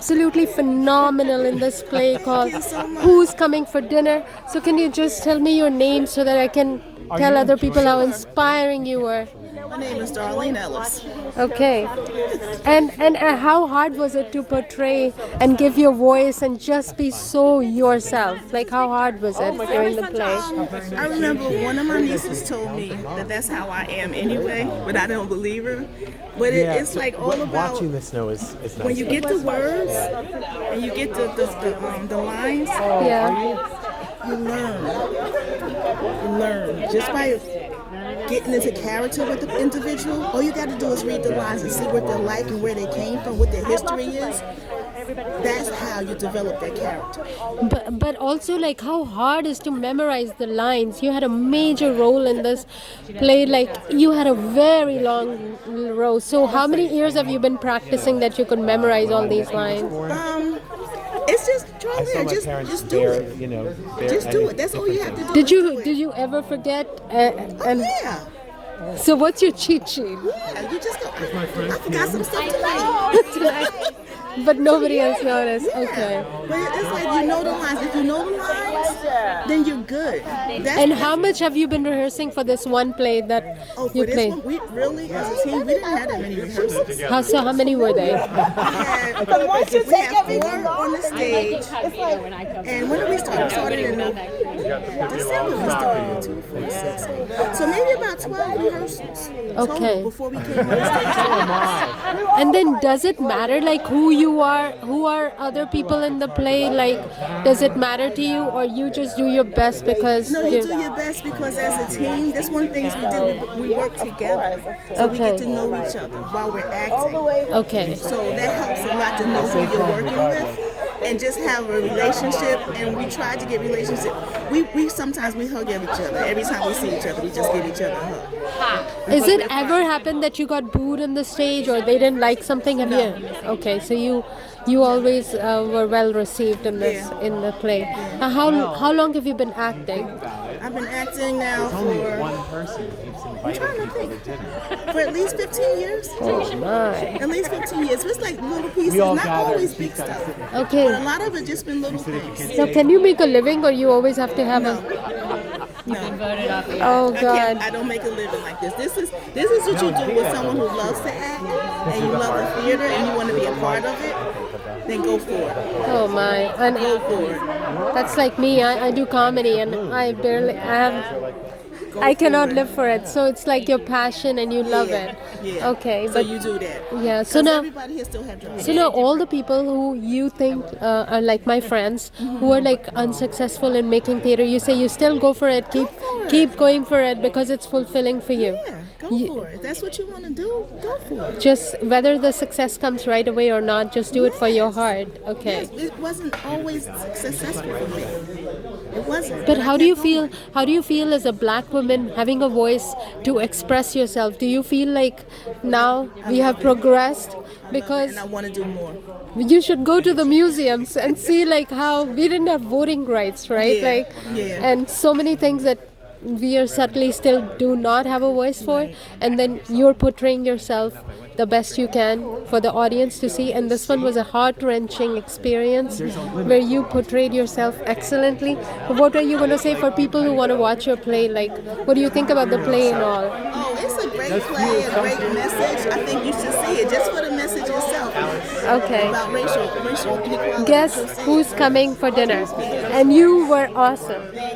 absolutely phenomenal in this play called Who's Coming for Dinner. So can you just tell me your name so that I can tell other people how inspiring you were? My name is Darlene Ellis. Okay. And how hard was it to portray and give your voice and just be so yourself? Like how hard was it during the play? I remember one of my nieces told me that that's how I am anyway, but I don't believe her. But it's like all about watching the snow is nice. when you get the words and you get the lines, Yeah. you learn. You learn just by getting into character with the individual. All you got to do is read the lines and see what they're like and where they came from, what their history is. That's how you develop that character. But also like how hard is to memorize the lines. You had a major role in this play, like you had a very long role. So how many years have you been practicing that you could memorize all these lines? It's just try there. Just do it. Just do it. That's all you have to do. Did you ever forget? And Yeah. so what's your cheat sheet? Yeah, you just go. I forgot some stuff tonight. But nobody else noticed. Okay. But it's like you know the lines. If you know the lines, then you're good. And how much have you been rehearsing for this one play that you for this played? one, we really, as a team, we didn't have that many rehearsals. How many were they? We had 4 on the stage. And when did we start? We started in December. We started 2, 4, 6. So maybe about 12 rehearsals total before we came on the stage. And then does it matter like who you are, who are other people in the play? Like, does it matter to you, or you just do your best because? No, you do your best because as a team, that's one of the things we do. We work together, so we get to know each other while we're acting. Okay. So that helps a lot to know who you're working with. And just have a relationship, and we try to get relationship. We sometimes we hug each other. Every time we see each other, we just give each other a hug. Is it ever happened that you got booed on the stage, or they didn't like something? Have you? Okay, so you always were well received in the play. How long have you been acting? I've been acting now Only for one person keeps inviting people to dinner. at least 15 years. Oh my. At least 15 years. It's like little pieces, We all not gather always and big keep that stuff. sitting. But a Okay. lot of it just been little things. So can you make a living, or you always have to have No. a? No. Oh God. I don't make a living like this. This is what you do with someone who loves to act and you love the theater and you want to be a part of it. Then go for it. Oh my. And Go for it. that's like me. I do comedy, and I cannot live for it. So it's like your passion and you love it. Yeah. Okay, So but you do that. yeah. So 'Cause now. everybody here still have dreams. So now all the people who you think are like my friends who are like unsuccessful in making theater, you say you still go for it, keep going for it because it's fulfilling for you. Yeah, go for it. If that's what you want to do, go for it. Just whether the success comes right away or not, just do it for your heart. Okay. Yes, it wasn't always successful for me. It wasn't. But I how do you kept feel? going. How do you feel as a black woman having a voice to express yourself? Do you feel like now we have progressed? Because And I want to do more. you should go to the museums and see like how we didn't have voting rights, right? Yeah, Like, yeah. and so many things that we are subtly still do not have a voice for, and then you're portraying yourself the best you can for the audience to see. And this one was a heart-wrenching experience where you portrayed yourself excellently. What are you going to say for people who want to watch your play? Like, what do you think about the play and all? Oh, it's a great play, a great message. I think you should see it just for the message itself. Okay. About racial inequality. Guess who's coming for dinner? And you were awesome.